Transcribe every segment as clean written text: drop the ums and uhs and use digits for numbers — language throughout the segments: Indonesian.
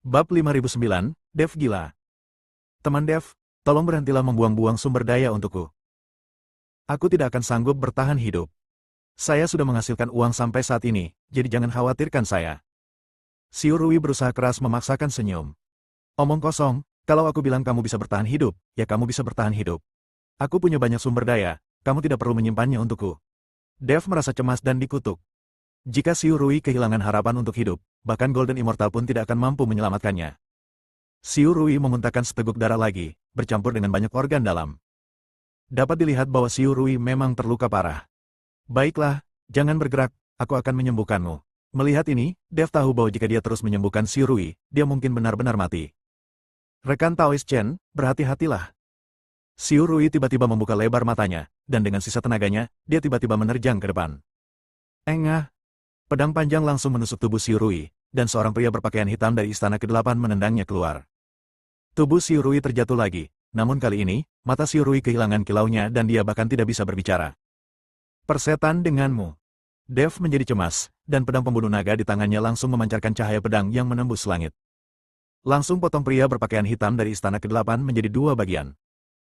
Bab 5009, Dev gila. Teman Dev, tolong berhentilah membuang-buang sumber daya untukku. Aku tidak akan sanggup bertahan hidup. Saya sudah menghasilkan uang sampai saat ini, jadi jangan khawatirkan saya. Xiu Rui berusaha keras memaksakan senyum. Omong kosong, kalau aku bilang kamu bisa bertahan hidup, ya kamu bisa bertahan hidup. Aku punya banyak sumber daya, kamu tidak perlu menyimpannya untukku. Dev merasa cemas dan dikutuk. Jika Xiu Rui kehilangan harapan untuk hidup, bahkan Golden Immortal pun tidak akan mampu menyelamatkannya. Xiu Rui memuntahkan seteguk darah lagi, bercampur dengan banyak organ dalam. Dapat dilihat bahwa Xiu Rui memang terluka parah. Baiklah, jangan bergerak, aku akan menyembuhkanmu. Melihat ini, Dev tahu bahwa jika dia terus menyembuhkan Xiu Rui, dia mungkin benar-benar mati. Rekan Taoist Chen, berhati-hatilah. Xiu Rui tiba-tiba membuka lebar matanya, dan dengan sisa tenaganya, dia tiba-tiba menerjang ke depan. Engah! Pedang panjang langsung menusuk tubuh Xiu Rui, dan seorang pria berpakaian hitam dari istana ke-8 menendangnya keluar. Tubuh Xiu Rui terjatuh lagi, namun kali ini, mata Xiu Rui kehilangan kilaunya dan dia bahkan tidak bisa berbicara. Persetan denganmu. Dev menjadi cemas, dan pedang pembunuh naga di tangannya langsung memancarkan cahaya pedang yang menembus langit. Langsung potong pria berpakaian hitam dari istana ke-8 menjadi dua bagian.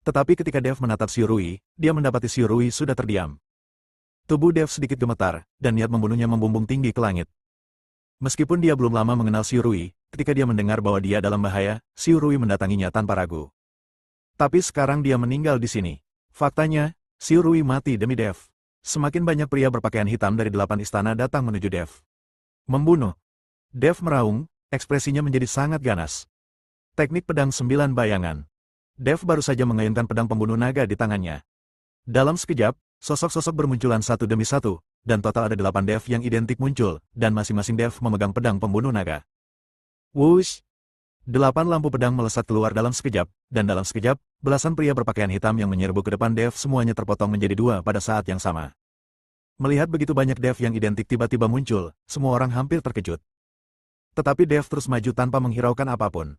Tetapi ketika Dev menatap Xiu Rui, dia mendapati Xiu Rui sudah terdiam. Tubuh Dev sedikit gemetar, dan niat membunuhnya membumbung tinggi ke langit. Meskipun dia belum lama mengenal Xiu Rui, ketika dia mendengar bahwa dia dalam bahaya, Xiu Rui mendatanginya tanpa ragu. Tapi sekarang dia meninggal di sini. Faktanya, Xiu Rui mati demi Dev. Semakin banyak pria berpakaian hitam dari 8 istana datang menuju Dev. Membunuh. Dev meraung, ekspresinya menjadi sangat ganas. Teknik pedang 9 bayangan. Dev baru saja mengayunkan pedang pembunuh naga di tangannya. Dalam sekejap, sosok-sosok bermunculan satu demi satu, dan total ada 8 Dev yang identik muncul, dan masing-masing Dev memegang pedang pembunuh naga. Wush! 8 lampu pedang melesat keluar dalam sekejap, dan dalam sekejap, belasan pria berpakaian hitam yang menyerbu ke depan Dev semuanya terpotong menjadi dua pada saat yang sama. Melihat begitu banyak Dev yang identik tiba-tiba muncul, semua orang hampir terkejut. Tetapi Dev terus maju tanpa menghiraukan apapun.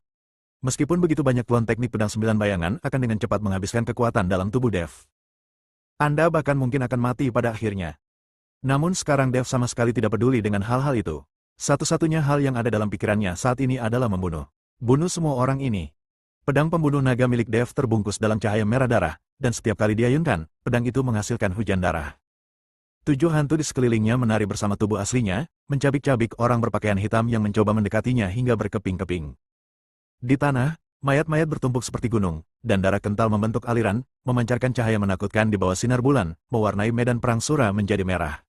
Meskipun begitu banyak klon teknik pedang 9 bayangan akan dengan cepat menghabiskan kekuatan dalam tubuh Dev. Anda bahkan mungkin akan mati pada akhirnya. Namun sekarang Dev sama sekali tidak peduli dengan hal-hal itu. Satu-satunya hal yang ada dalam pikirannya saat ini adalah membunuh. Bunuh semua orang ini. Pedang pembunuh naga milik Dev terbungkus dalam cahaya merah darah, dan setiap kali diayunkan, pedang itu menghasilkan hujan darah. 7 hantu di sekelilingnya menari bersama tubuh aslinya, mencabik-cabik orang berpakaian hitam yang mencoba mendekatinya hingga berkeping-keping. Di tanah, mayat-mayat bertumpuk seperti gunung, dan darah kental membentuk aliran, memancarkan cahaya menakutkan di bawah sinar bulan, mewarnai medan perang Sura menjadi merah.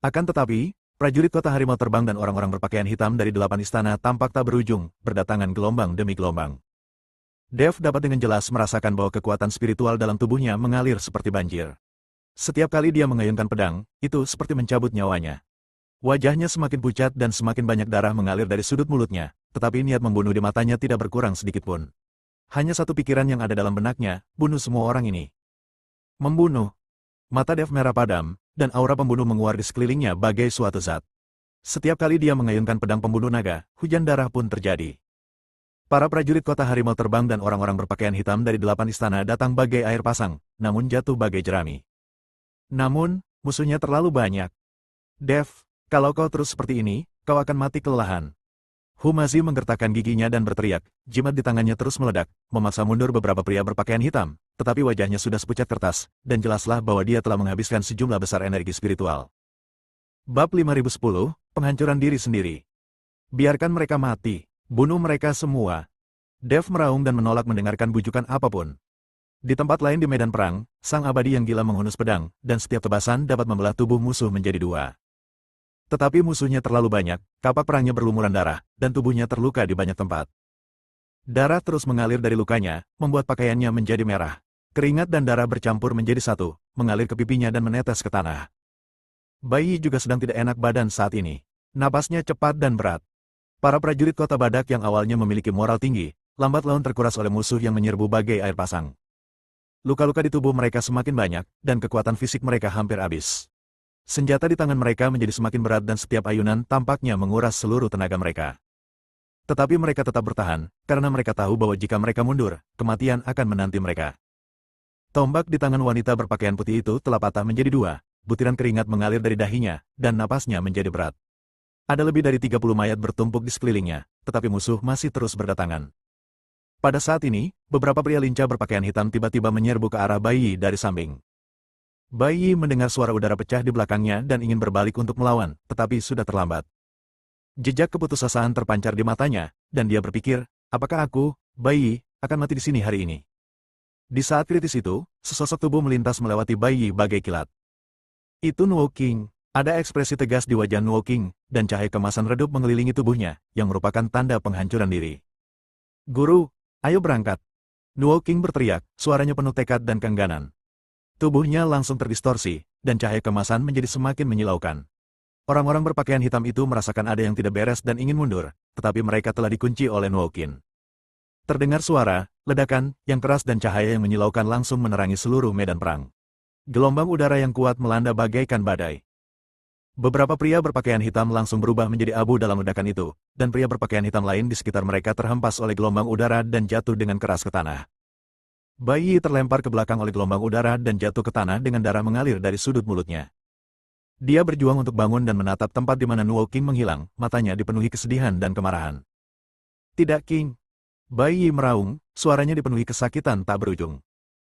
Akan tetapi, prajurit kota harimau terbang dan orang-orang berpakaian hitam dari 8 istana tampak tak berujung, berdatangan gelombang demi gelombang. Dev dapat dengan jelas merasakan bahwa kekuatan spiritual dalam tubuhnya mengalir seperti banjir. Setiap kali dia mengayunkan pedang, itu seperti mencabut nyawanya. Wajahnya semakin pucat dan semakin banyak darah mengalir dari sudut mulutnya, tetapi niat membunuh di matanya tidak berkurang sedikitpun. Hanya satu pikiran yang ada dalam benaknya, bunuh semua orang ini. Membunuh. Mata Dev merah padam, dan aura pembunuh menguar di sekelilingnya bagai suatu zat. Setiap kali dia mengayunkan pedang pembunuh naga, hujan darah pun terjadi. Para prajurit kota harimau terbang dan orang-orang berpakaian hitam dari 8 istana datang bagai air pasang, namun jatuh bagai jerami. Namun, musuhnya terlalu banyak. Dev, kalau kau terus seperti ini, kau akan mati kelelahan. Humazi menggertakkan giginya dan berteriak, jimat di tangannya terus meledak, memaksa mundur beberapa pria berpakaian hitam, tetapi wajahnya sudah sepucat kertas, dan jelaslah bahwa dia telah menghabiskan sejumlah besar energi spiritual. Bab 5010, Penghancuran Diri Sendiri. Biarkan mereka mati, bunuh mereka semua. Dev meraung dan menolak mendengarkan bujukan apapun. Di tempat lain di medan perang, sang abadi yang gila menghunus pedang, dan setiap tebasan dapat membelah tubuh musuh menjadi dua. Tetapi musuhnya terlalu banyak, kapak perangnya berlumuran darah, dan tubuhnya terluka di banyak tempat. Darah terus mengalir dari lukanya, membuat pakaiannya menjadi merah. Keringat dan darah bercampur menjadi satu, mengalir ke pipinya dan menetes ke tanah. Bayi juga sedang tidak enak badan saat ini. Napasnya cepat dan berat. Para prajurit kota badak yang awalnya memiliki moral tinggi, lambat laun terkuras oleh musuh yang menyerbu bagai air pasang. Luka-luka di tubuh mereka semakin banyak, dan kekuatan fisik mereka hampir habis. Senjata di tangan mereka menjadi semakin berat dan setiap ayunan tampaknya menguras seluruh tenaga mereka. Tetapi mereka tetap bertahan, karena mereka tahu bahwa jika mereka mundur, kematian akan menanti mereka. Tombak di tangan wanita berpakaian putih itu telah patah menjadi dua, butiran keringat mengalir dari dahinya, dan napasnya menjadi berat. Ada lebih dari 30 mayat bertumpuk di sekelilingnya, tetapi musuh masih terus berdatangan. Pada saat ini, beberapa pria lincah berpakaian hitam tiba-tiba menyerbu ke arah Bai Yi dari samping. Bai Yi mendengar suara udara pecah di belakangnya dan ingin berbalik untuk melawan, tetapi sudah terlambat. Jejak keputusasaan terpancar di matanya, dan dia berpikir, apakah aku, Bai Yi, akan mati di sini hari ini? Di saat kritis itu, sesosok tubuh melintas melewati Bai Yi bagai kilat. Itu Nuo King. Ada ekspresi tegas di wajah Nuo King, dan cahaya kemasan redup mengelilingi tubuhnya, yang merupakan tanda penghancuran diri. Guru, ayo berangkat. Nuo King berteriak, suaranya penuh tekad dan keengganan. Tubuhnya langsung terdistorsi, dan cahaya kemasan menjadi semakin menyilaukan. Orang-orang berpakaian hitam itu merasakan ada yang tidak beres dan ingin mundur, tetapi mereka telah dikunci oleh Nuo King. Terdengar suara, ledakan, yang keras dan cahaya yang menyilaukan langsung menerangi seluruh medan perang. Gelombang udara yang kuat melanda bagaikan badai. Beberapa pria berpakaian hitam langsung berubah menjadi abu dalam ledakan itu, dan pria berpakaian hitam lain di sekitar mereka terhempas oleh gelombang udara dan jatuh dengan keras ke tanah. Bai Yi terlempar ke belakang oleh gelombang udara dan jatuh ke tanah dengan darah mengalir dari sudut mulutnya. Dia berjuang untuk bangun dan menatap tempat di mana Nuo King menghilang, matanya dipenuhi kesedihan dan kemarahan. Tidak King. Bai Yi meraung, suaranya dipenuhi kesakitan tak berujung.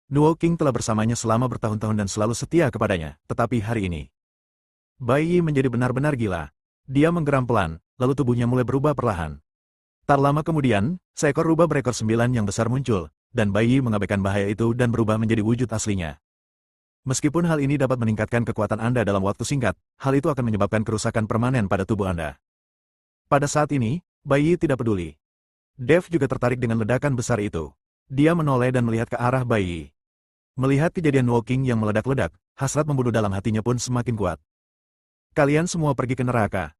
Nuo King telah bersamanya selama bertahun-tahun dan selalu setia kepadanya, tetapi hari ini Bai Yi menjadi benar-benar gila. Dia menggeram pelan, lalu tubuhnya mulai berubah perlahan. Tak lama kemudian, seekor rubah berekor 9 yang besar muncul, dan Bai Yi mengabaikan bahaya itu dan berubah menjadi wujud aslinya. Meskipun hal ini dapat meningkatkan kekuatan Anda dalam waktu singkat, hal itu akan menyebabkan kerusakan permanen pada tubuh Anda. Pada saat ini, Bai Yi tidak peduli. Dev juga tertarik dengan ledakan besar itu. Dia menoleh dan melihat ke arah Bai Yi. Melihat kejadian Nuo King yang meledak-ledak, hasrat membunuh dalam hatinya pun semakin kuat. Kalian semua pergi ke neraka.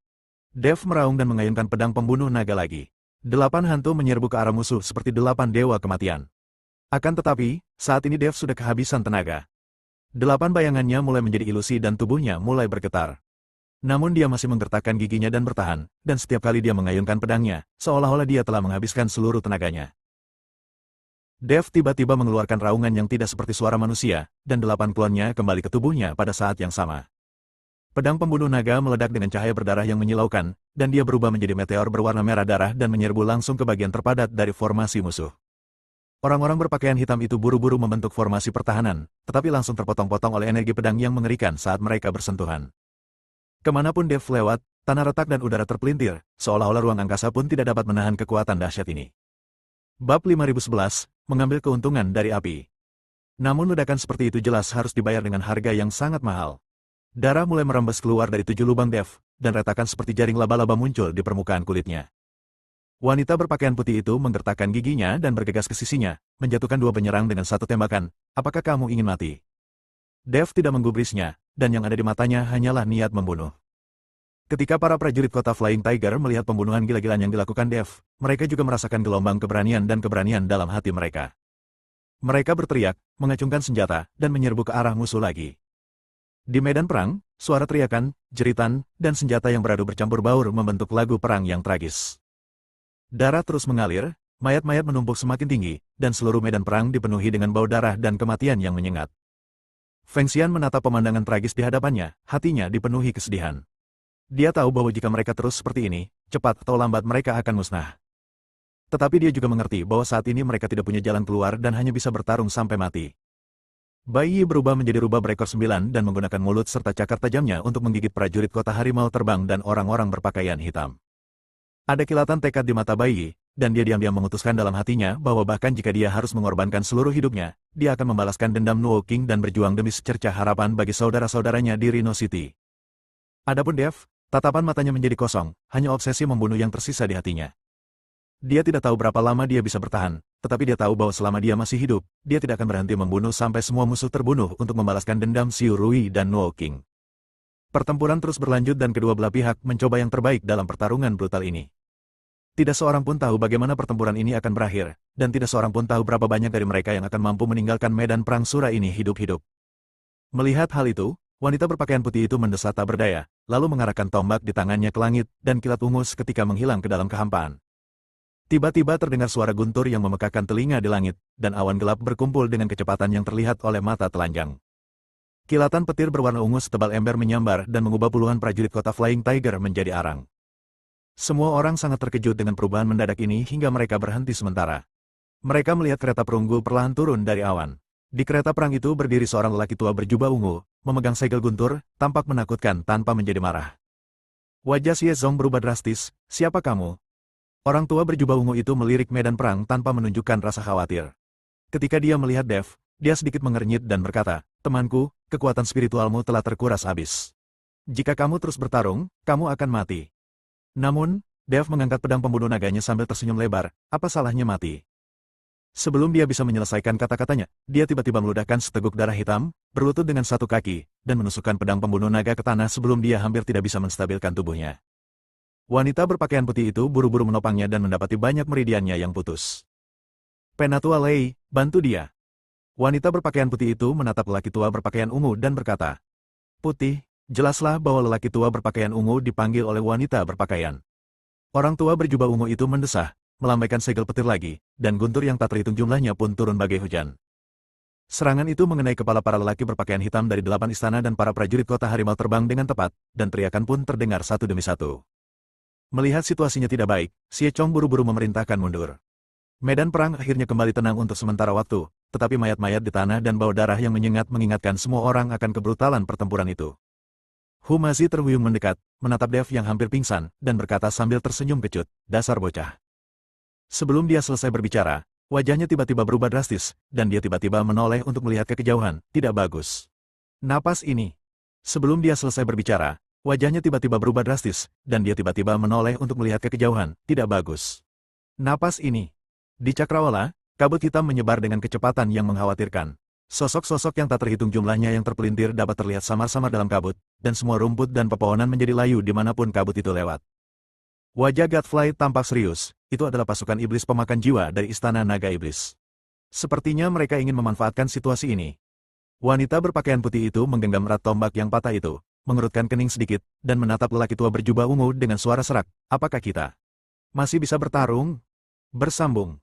Dev meraung dan mengayunkan pedang pembunuh naga lagi. 8 hantu menyerbu ke arah musuh seperti 8 dewa kematian. Akan tetapi, saat ini Dev sudah kehabisan tenaga. 8 bayangannya mulai menjadi ilusi dan tubuhnya mulai bergetar. Namun dia masih menggertakkan giginya dan bertahan, dan setiap kali dia mengayunkan pedangnya, seolah-olah dia telah menghabiskan seluruh tenaganya. Dev tiba-tiba mengeluarkan raungan yang tidak seperti suara manusia, dan 8 klonnya kembali ke tubuhnya pada saat yang sama. Pedang pembunuh naga meledak dengan cahaya berdarah yang menyilaukan, dan dia berubah menjadi meteor berwarna merah darah dan menyerbu langsung ke bagian terpadat dari formasi musuh. Orang-orang berpakaian hitam itu buru-buru membentuk formasi pertahanan, tetapi langsung terpotong-potong oleh energi pedang yang mengerikan saat mereka bersentuhan. Kemanapun Dev lewat, tanah retak dan udara terpelintir, seolah-olah ruang angkasa pun tidak dapat menahan kekuatan dahsyat ini. Bab 5011, mengambil keuntungan dari api. Namun ledakan seperti itu jelas harus dibayar dengan harga yang sangat mahal. Darah mulai merembes keluar dari 7 lubang Dev, dan retakan seperti jaring laba-laba muncul di permukaan kulitnya. Wanita berpakaian putih itu menggertakkan giginya dan bergegas ke sisinya, menjatuhkan 2 penyerang dengan 1 tembakan. Apakah kamu ingin mati? Dev tidak menggubrisnya, dan yang ada di matanya hanyalah niat membunuh. Ketika para prajurit kota Flying Tiger melihat pembunuhan gila-gilaan yang dilakukan Dev, mereka juga merasakan gelombang keberanian dan keberanian dalam hati mereka. Mereka berteriak, mengacungkan senjata, dan menyerbu ke arah musuh lagi. Di medan perang, suara teriakan, jeritan, dan senjata yang beradu bercampur baur membentuk lagu perang yang tragis. Darah terus mengalir, mayat-mayat menumpuk semakin tinggi, dan seluruh medan perang dipenuhi dengan bau darah dan kematian yang menyengat. Feng Xian menatap pemandangan tragis di hadapannya, hatinya dipenuhi kesedihan. Dia tahu bahwa jika mereka terus seperti ini, cepat atau lambat mereka akan musnah. Tetapi dia juga mengerti bahwa saat ini mereka tidak punya jalan keluar dan hanya bisa bertarung sampai mati. Bai Yi berubah menjadi rubah berekor 9 dan menggunakan mulut serta cakar tajamnya untuk menggigit prajurit kota harimau terbang dan orang-orang berpakaian hitam. Ada kilatan tekad di mata Bai Yi, dan dia diam-diam memutuskan dalam hatinya bahwa bahkan jika dia harus mengorbankan seluruh hidupnya, dia akan membalaskan dendam Nuo King dan berjuang demi secercah harapan bagi saudara-saudaranya di Rhino City. Adapun Dev, tatapan matanya menjadi kosong, hanya obsesi membunuh yang tersisa di hatinya. Dia tidak tahu berapa lama dia bisa bertahan, tetapi dia tahu bahwa selama dia masih hidup, dia tidak akan berhenti membunuh sampai semua musuh terbunuh untuk membalaskan dendam Xiu Rui dan Nuo King. Pertempuran terus berlanjut dan kedua belah pihak mencoba yang terbaik dalam pertarungan brutal ini. Tidak seorang pun tahu bagaimana pertempuran ini akan berakhir, dan tidak seorang pun tahu berapa banyak dari mereka yang akan mampu meninggalkan medan perang Sura ini hidup-hidup. Melihat hal itu, wanita berpakaian putih itu mendesah tak berdaya, lalu mengarahkan tombak di tangannya ke langit, dan kilat ungus ketika menghilang ke dalam kehampaan. Tiba-tiba terdengar suara guntur yang memekakkan telinga di langit, dan awan gelap berkumpul dengan kecepatan yang terlihat oleh mata telanjang. Kilatan petir berwarna ungu setebal ember menyambar dan mengubah puluhan prajurit kota Flying Tiger menjadi arang. Semua orang sangat terkejut dengan perubahan mendadak ini hingga mereka berhenti sementara. Mereka melihat kereta perunggu perlahan turun dari awan. Di kereta perang itu berdiri seorang lelaki tua berjubah ungu, memegang segel guntur, tampak menakutkan tanpa menjadi marah. Wajah Xie Zong berubah drastis, "Siapa kamu?" Orang tua berjubah ungu itu melirik medan perang tanpa menunjukkan rasa khawatir. Ketika dia melihat Dev, dia sedikit mengernyit dan berkata, "Temanku, kekuatan spiritualmu telah terkuras habis. Jika kamu terus bertarung, kamu akan mati." Namun, Dev mengangkat pedang pembunuh naganya sambil tersenyum lebar, "Apa salahnya mati?" Sebelum dia bisa menyelesaikan kata-katanya, dia tiba-tiba meludahkan seteguk darah hitam, berlutut dengan satu kaki, dan menusukkan pedang pembunuh naga ke tanah sebelum dia hampir tidak bisa menstabilkan tubuhnya. Wanita berpakaian putih itu buru-buru menopangnya dan mendapati banyak meridiannya yang putus. "Penatua Lei, bantu dia." Wanita berpakaian putih itu menatap lelaki tua berpakaian ungu dan berkata, "Putih, jelaslah bahwa lelaki tua berpakaian ungu dipanggil oleh wanita berpakaian." Orang tua berjubah ungu itu mendesah, melambaikan segel petir lagi, dan guntur yang tak terhitung jumlahnya pun turun bagai hujan. Serangan itu mengenai kepala para lelaki berpakaian hitam dari 8 istana dan para prajurit kota harimau terbang dengan tepat, dan teriakan pun terdengar satu demi satu. Melihat situasinya tidak baik, Xie Chong buru-buru memerintahkan mundur. Medan perang akhirnya kembali tenang untuk sementara waktu, tetapi mayat-mayat di tanah dan bau darah yang menyengat mengingatkan semua orang akan kebrutalan pertempuran itu. Hu Mazi terhuyung mendekat, menatap Dev yang hampir pingsan, dan berkata sambil tersenyum kecut, "Dasar bocah." Sebelum dia selesai berbicara, wajahnya tiba-tiba berubah drastis, dan dia tiba-tiba menoleh untuk melihat ke kejauhan. Tidak bagus. Napas ini. Sebelum dia selesai berbicara, wajahnya tiba-tiba berubah drastis, dan dia tiba-tiba menoleh untuk melihat ke kejauhan. Tidak bagus. Napas ini. Di Cakrawala, kabut hitam menyebar dengan kecepatan yang mengkhawatirkan. Sosok-sosok yang tak terhitung jumlahnya yang terpelintir dapat terlihat samar-samar dalam kabut, dan semua rumput dan pepohonan menjadi layu dimanapun kabut itu lewat. Wajah Godfly tampak serius, itu adalah pasukan iblis pemakan jiwa dari Istana Naga Iblis. Sepertinya mereka ingin memanfaatkan situasi ini. Wanita berpakaian putih itu menggenggam erat tombak yang patah itu, mengerutkan kening sedikit, dan menatap lelaki tua berjubah ungu dengan suara serak, "Apakah kita masih bisa bertarung?" Bersambung.